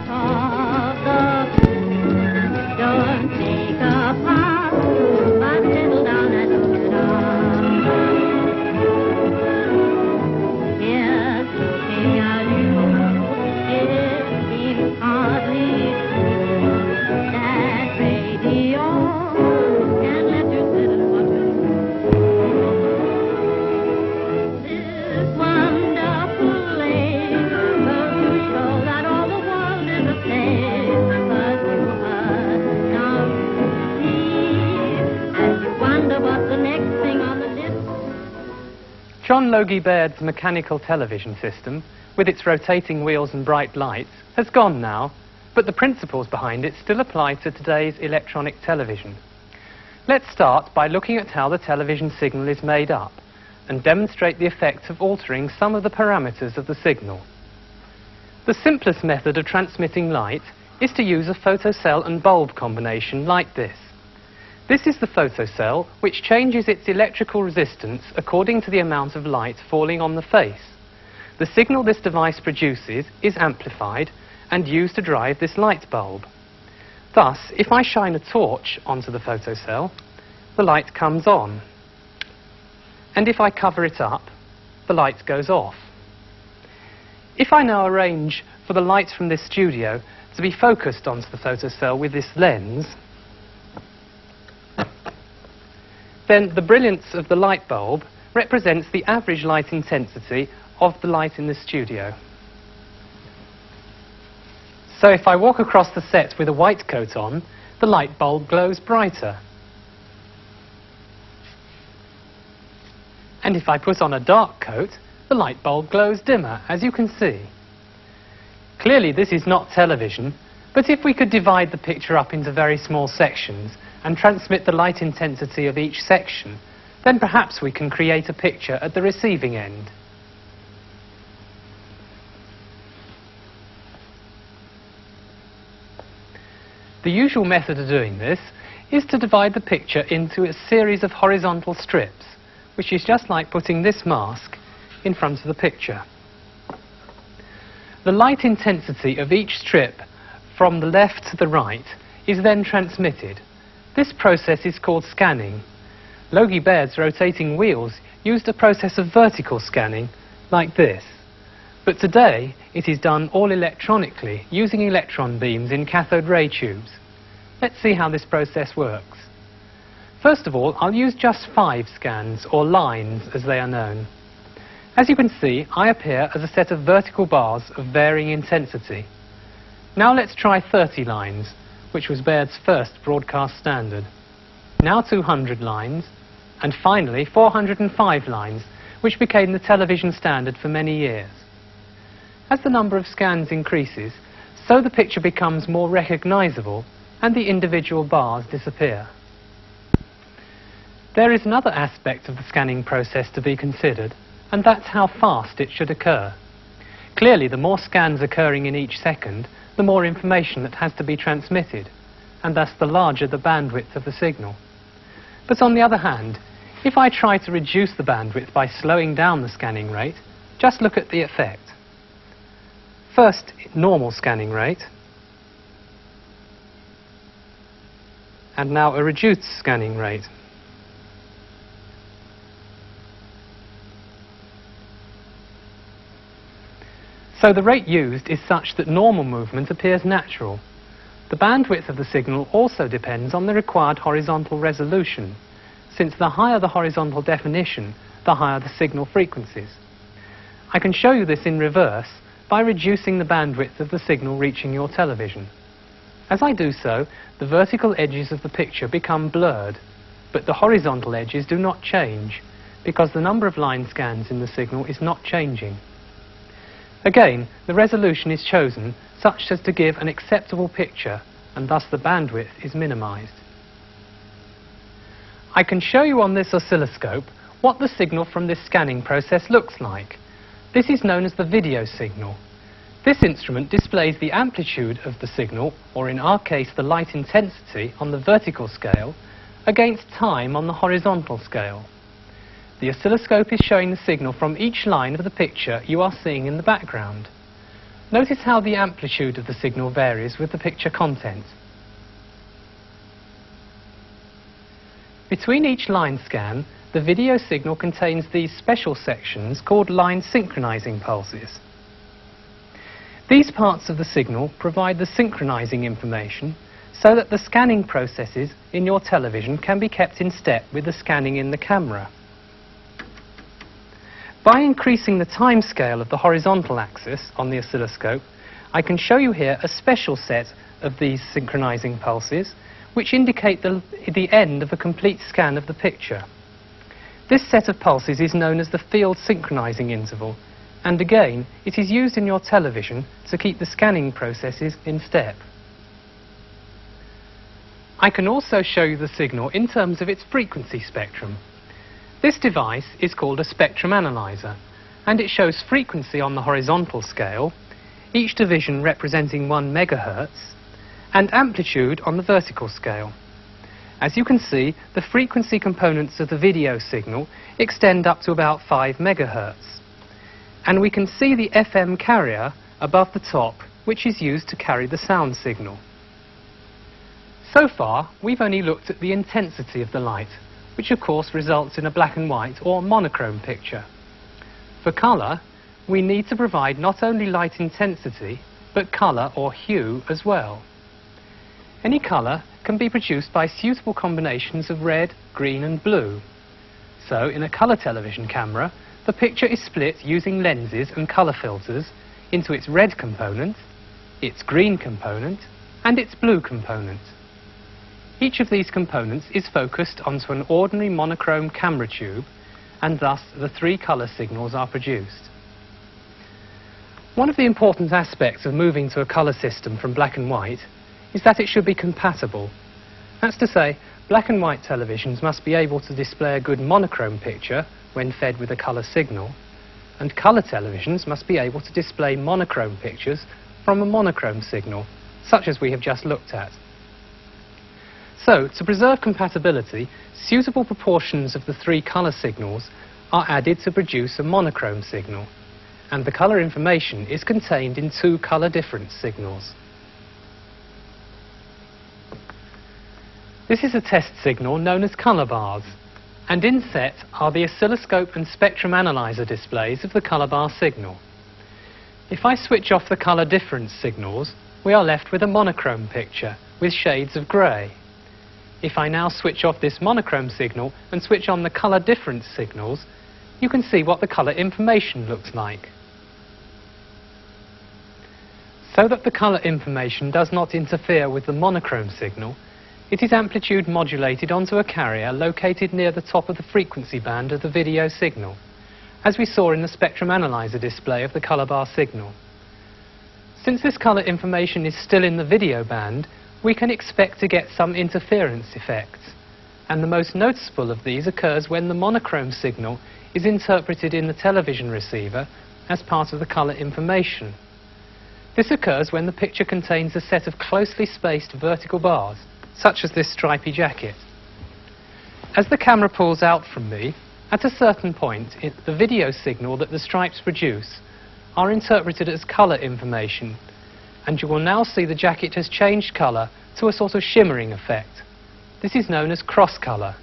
out of the blue. Don't take a path, but settle down and look it up. Here's looking at you, it seems hardly true that radio can let you sit and watch it. This wonderful lake goes to show that all the world is a place, but you must not see as you wonder what's the next thing on the list. John Logie Baird's mechanical television system, with its rotating wheels and bright lights, has gone now, but the principles behind it still apply to today's electronic television. Let's start by looking at how the television signal is made up and demonstrate the effects of altering some of the parameters of the signal. The simplest method of transmitting light is to use a photocell and bulb combination like this. This is the photocell, which changes its electrical resistance according to the amount of light falling on the face. The signal this device produces is amplified and used to drive this light bulb. Thus, if I shine a torch onto the photocell, the light comes on. And if I cover it up, the light goes off. If I now arrange for the light from this studio to be focused onto the photocell with this lens, then the brilliance of the light bulb represents the average light intensity of the light in the studio. So if I walk across the set with a white coat on, the light bulb glows brighter. And if I put on a dark coat, the light bulb glows dimmer, as you can see. Clearly this is not television, but if we could divide the picture up into very small sections and transmit the light intensity of each section, then perhaps we can create a picture at the receiving end. The usual method of doing this is to divide the picture into a series of horizontal strips, which is just like putting this mask in front of the picture. The light intensity of each strip from the left to the right is then transmitted. This process is called scanning. Logie Baird's rotating wheels used a process of vertical scanning like this. But today it is done all electronically using electron beams in cathode ray tubes. Let's see how this process works. First of all, I'll use just 5 scans, or lines as they are known. As you can see, I appear as a set of vertical bars of varying intensity. Now let's try 30 lines, which was Baird's first broadcast standard. Now 200 lines, and finally 405 lines, which became the television standard for many years. As the number of scans increases, so the picture becomes more recognizable and the individual bars disappear. There is another aspect of the scanning process to be considered, and that's how fast it should occur. Clearly, the more scans occurring in each second, the more information that has to be transmitted, and thus the larger the bandwidth of the signal. But on the other hand, if I try to reduce the bandwidth by slowing down the scanning rate, just look at the effect. First, normal scanning rate, and now a reduced scanning rate. So the rate used is such that normal movement appears natural. The bandwidth of the signal also depends on the required horizontal resolution, since the higher the horizontal definition, the higher the signal frequencies. I can show you this in reverse by reducing the bandwidth of the signal reaching your television. As I do so, the vertical edges of the picture become blurred, but the horizontal edges do not change, because the number of line scans in the signal is not changing. Again, the resolution is chosen such as to give an acceptable picture, and thus the bandwidth is minimized. I can show you on this oscilloscope what the signal from this scanning process looks like. This is known as the video signal. This instrument displays the amplitude of the signal, or in our case the light intensity on the vertical scale, against time on the horizontal scale. The oscilloscope is showing the signal from each line of the picture you are seeing in the background. Notice how the amplitude of the signal varies with the picture content. Between each line scan, the video signal contains these special sections called line synchronizing pulses. These parts of the signal provide the synchronizing information so that the scanning processes in your television can be kept in step with the scanning in the camera. By increasing the time scale of the horizontal axis on the oscilloscope, I can show you here a special set of these synchronizing pulses which indicate the end of a complete scan of the picture. This set of pulses is known as the field synchronizing interval, and again, it is used in your television to keep the scanning processes in step. I can also show you the signal in terms of its frequency spectrum. This device is called a spectrum analyzer, and it shows frequency on the horizontal scale, each division representing 1 megahertz, and amplitude on the vertical scale. As you can see, the frequency components of the video signal extend up to about 5 megahertz. And we can see the FM carrier above the top, which is used to carry the sound signal. So far, we've only looked at the intensity of the light, which of course results in a black and white or monochrome picture. For colour, we need to provide not only light intensity, but colour or hue as well. Any colour can be produced by suitable combinations of red, green and blue. So, in a colour television camera, the picture is split using lenses and colour filters into its red component, its green component and its blue component. Each of these components is focused onto an ordinary monochrome camera tube, and thus the 3 colour signals are produced. One of the important aspects of moving to a colour system from black and white is that it should be compatible. That's to say, black and white televisions must be able to display a good monochrome picture when fed with a colour signal, and colour televisions must be able to display monochrome pictures from a monochrome signal, such as we have just looked at. So, to preserve compatibility, suitable proportions of the 3 colour signals are added to produce a monochrome signal, and the colour information is contained in 2 colour difference signals. This is a test signal known as colour bars, and inset are the oscilloscope and spectrum analyzer displays of the colour bar signal. If I switch off the colour difference signals, we are left with a monochrome picture with shades of grey. If I now switch off this monochrome signal and switch on the colour difference signals, you can see what the colour information looks like. So that the colour information does not interfere with the monochrome signal, it is amplitude modulated onto a carrier located near the top of the frequency band of the video signal, as we saw in the spectrum analyzer display of the colour bar signal. Since this colour information is still in the video band, we can expect to get some interference effects, and the most noticeable of these occurs when the monochrome signal is interpreted in the television receiver as part of the colour information. This occurs when the picture contains a set of closely spaced vertical bars, such as this stripy jacket. As the camera pulls out from me, at a certain point, the video signal that the stripes produce are interpreted as colour information, and you will now see the jacket has changed colour to a sort of shimmering effect. This is known as cross colour.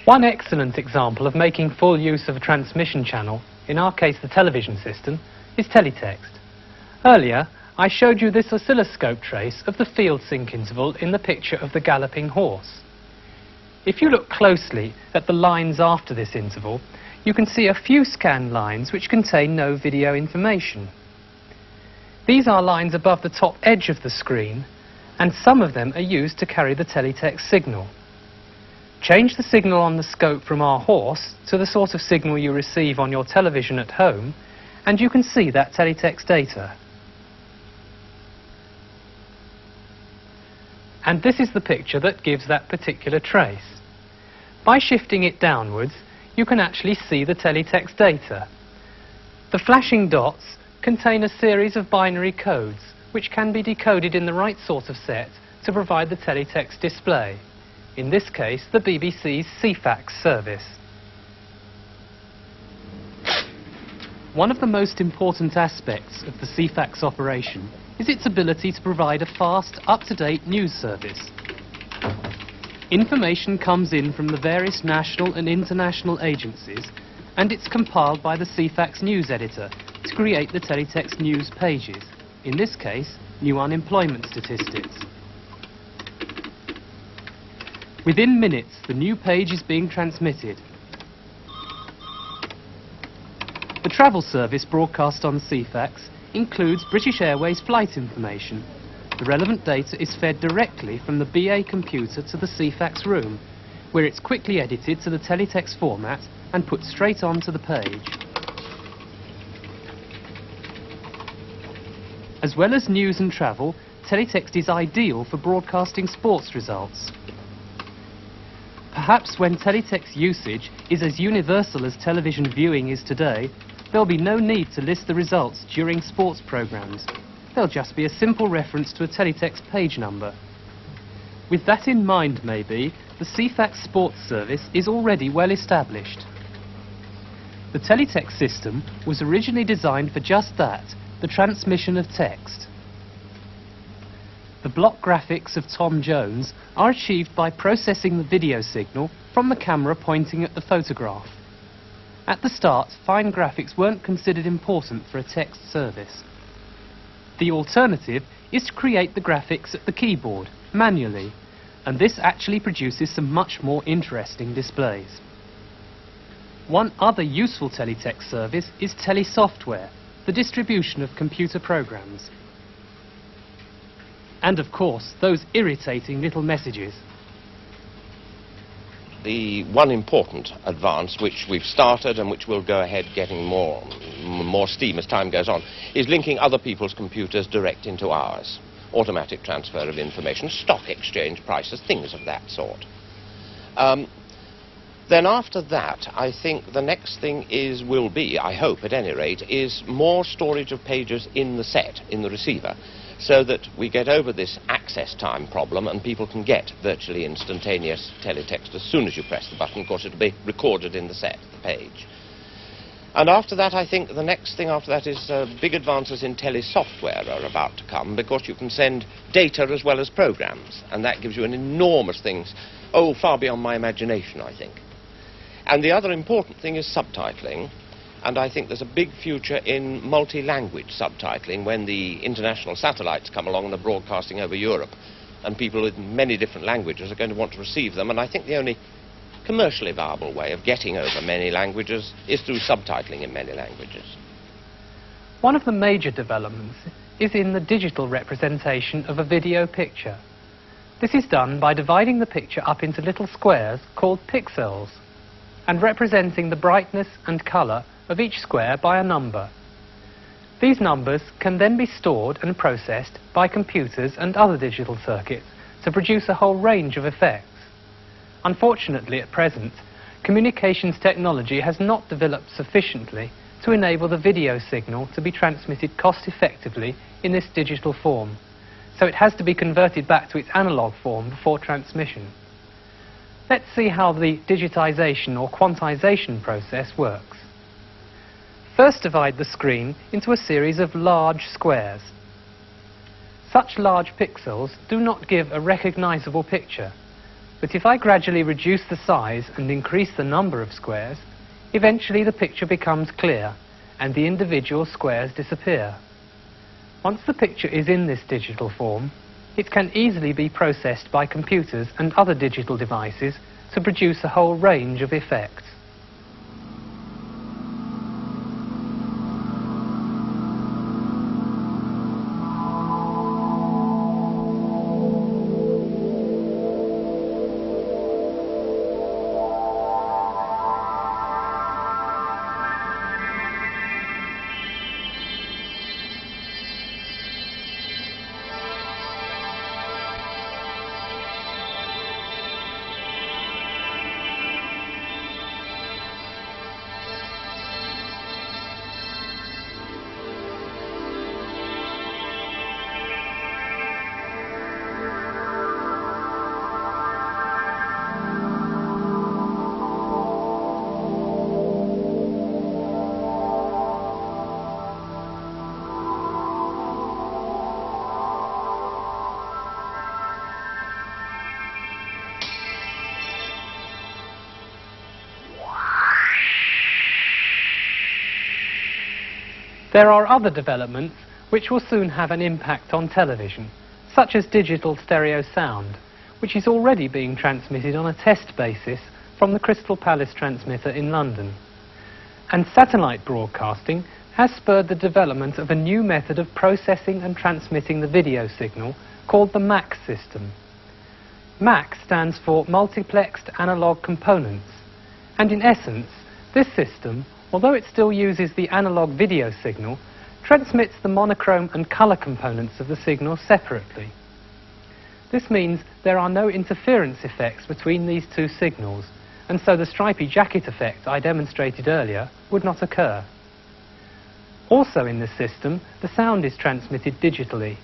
One excellent example of making full use of a transmission channel, in our case the television system, is teletext. Earlier, I showed you this oscilloscope trace of the field sync interval in the picture of the galloping horse. If you look closely at the lines after this interval, you can see a few scan lines which contain no video information. These are lines above the top edge of the screen, and some of them are used to carry the teletext signal. Change the signal on the scope from our horse to the sort of signal you receive on your television at home, and you can see that teletext data. And this is the picture that gives that particular trace. By shifting it downwards, you can actually see the teletext data. The flashing dots contain a series of binary codes, which can be decoded in the right sort of set to provide the teletext display. In this case, the BBC's CFAX service. One of the most important aspects of the Ceefax operation is its ability to provide a fast, up-to-date news service. Information comes in from the various national and international agencies, and it's compiled by the Ceefax news editor to create the teletext news pages, in this case, new unemployment statistics. Within minutes, the new page is being transmitted. The travel service broadcast on Ceefax includes British Airways flight information. The relevant data is fed directly from the BA computer to the Ceefax room, where it's quickly edited to the teletext format and put straight onto the page. As well as news and travel, teletext is ideal for broadcasting sports results. Perhaps when teletext usage is as universal as television viewing is today, there'll be no need to list the results during sports programs. There'll just be a simple reference to a teletext page number. With that in mind, maybe, the Ceefax Sports Service is already well established. The teletext system was originally designed for just that, the transmission of text. The block graphics of Tom Jones are achieved by processing the video signal from the camera pointing at the photograph. At the start, fine graphics weren't considered important for a text service. The alternative is to create the graphics at the keyboard, manually, and this actually produces some much more interesting displays. One other useful teletext service is telesoftware, the distribution of computer programs. And of course, those irritating little messages. The one important advance which we've started and which will go ahead getting more steam as time goes on is linking other people's computers direct into ours. Automatic transfer of information, stock exchange prices, things of that sort. Then after that, I think the next thing will be, I hope at any rate, is more storage of pages in the set, in the receiver, so that we get over this access time problem and people can get virtually instantaneous teletext as soon as you press the button. Of course, it'll be recorded in the set, the page. And after that, I think the next thing after that is big advances in telesoftware are about to come, because you can send data as well as programs, and that gives you an enormous things, far beyond my imagination, I think. And the other important thing is subtitling. And I think there's a big future in multi-language subtitling when the international satellites come along and are broadcasting over Europe, and people with many different languages are going to want to receive them. And I think the only commercially viable way of getting over many languages is through subtitling in many languages. One of the major developments is in the digital representation of a video picture. This is done by dividing the picture up into little squares called pixels, and representing the brightness and colour of each square by a number. These numbers can then be stored and processed by computers and other digital circuits to produce a whole range of effects. Unfortunately, at present, communications technology has not developed sufficiently to enable the video signal to be transmitted cost-effectively in this digital form, so it has to be converted back to its analog form before transmission. Let's see how the digitization or quantization process works. First, divide the screen into a series of large squares. Such large pixels do not give a recognizable picture, but if I gradually reduce the size and increase the number of squares, eventually the picture becomes clear and the individual squares disappear. Once the picture is in this digital form, it can easily be processed by computers and other digital devices to produce a whole range of effects. There are other developments which will soon have an impact on television, such as digital stereo sound, which is already being transmitted on a test basis from the Crystal Palace transmitter in London. And satellite broadcasting has spurred the development of a new method of processing and transmitting the video signal called the MAC system. MAC stands for Multiplexed Analog Components, and in essence, this system, although it still uses the analog video signal, transmits the monochrome and colour components of the signal separately. This means there are no interference effects between these two signals, and so the stripy jacket effect I demonstrated earlier would not occur. Also in this system, the sound is transmitted digitally,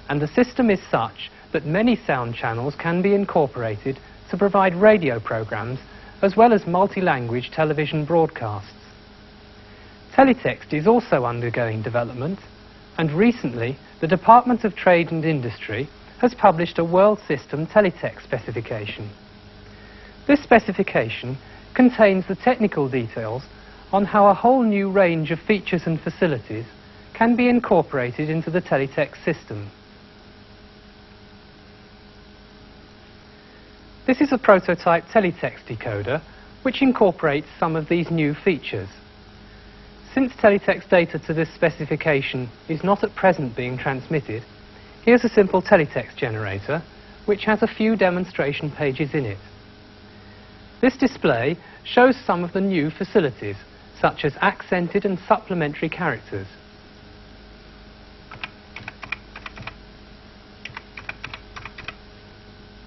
and the system is such that many sound channels can be incorporated to provide radio programs as well as multi-language television broadcasts. Teletext is also undergoing development, and recently the Department of Trade and Industry has published a World System Teletext specification. This specification contains the technical details on how a whole new range of features and facilities can be incorporated into the teletext system. This is a prototype teletext decoder which incorporates some of these new features. Since teletext data to this specification is not at present being transmitted, here's a simple teletext generator which has a few demonstration pages in it. This display shows some of the new facilities, such as accented and supplementary characters.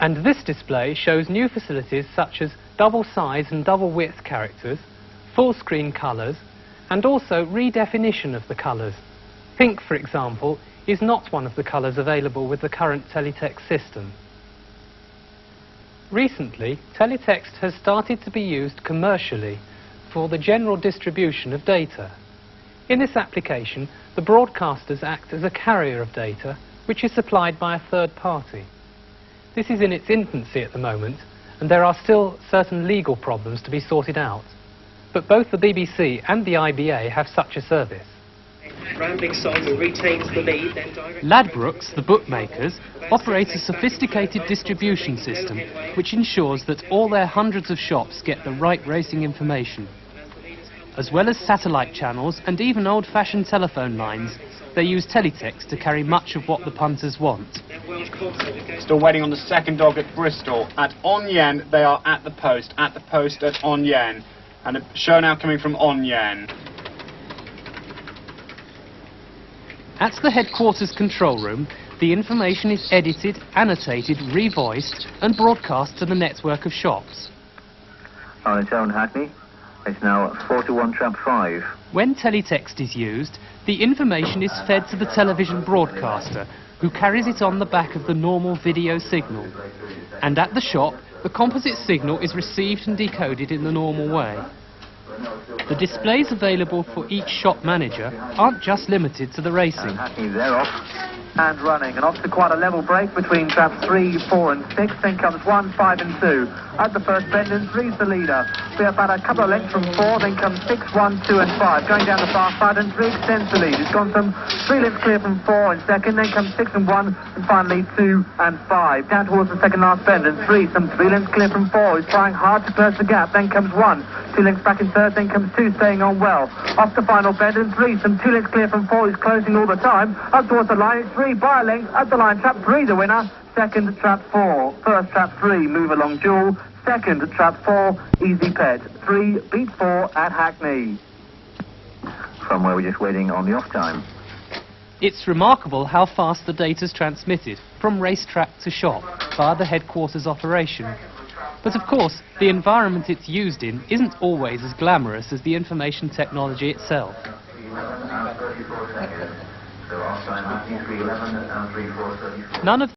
And this display shows new facilities such as double size and double width characters, full screen colours, and also redefinition of the colours. Pink, for example, is not one of the colours available with the current teletext system. Recently, teletext has started to be used commercially for the general distribution of data. In this application, the broadcasters act as a carrier of data, which is supplied by a third party. This is in its infancy at the moment, and there are still certain legal problems to be sorted out. But both the BBC and the IBA have such a service. Rambling Song retains the lead, then direct... Ladbrokes, the bookmakers, operate a sophisticated distribution system which ensures that all their hundreds of shops get the right racing information. As well as satellite channels and even old-fashioned telephone lines, they use teletext to carry much of what the punters want. Still waiting on the second dog at Bristol. At Onyen, they are at the post at Onyen. And a show now coming from Onyen. At the headquarters control room, the information is edited, annotated, revoiced and broadcast to the network of shops. On its own, Hackney. It's now 4-1 trap 5. When teletext is used, the information is fed to the television broadcaster, who carries it on the back of the normal video signal. And at the shop, the composite signal is received and decoded in the normal way. The displays available for each shop manager aren't just limited to the racing. Hackney, they're off and running, and off to quite a level break between traps 3, 4 and 6. Then comes 1, 5 and 2. At the first bend, and 3's the leader. We are about a couple of lengths from 4, then comes 6, 1, 2 and 5. Going down the far side, and 3 extends the lead. It's gone from 3 lengths clear from 4 in second, then comes 6 and 1, and finally 2 and 5. Down towards the second last bend, and 3, some 3 lengths clear from 4. He's trying hard to close the gap. Then comes 1, 2 lengths back in third, then comes 2, staying on well. Off the final bend, and 3, some 2 lengths clear from 4. He's closing all the time. Up towards the line, it's 3 by a length. At the line, trap 3 the winner. Second, trap 4. First, trap 3, move along duel. Second, trap 4, easy pet. 3 beat 4 at Hackney. From where we're just waiting on the off time. It's remarkable how fast the data's transmitted, from racetrack to shop, via the headquarters operation. But of course, the environment it's used in isn't always as glamorous as the information technology itself. None of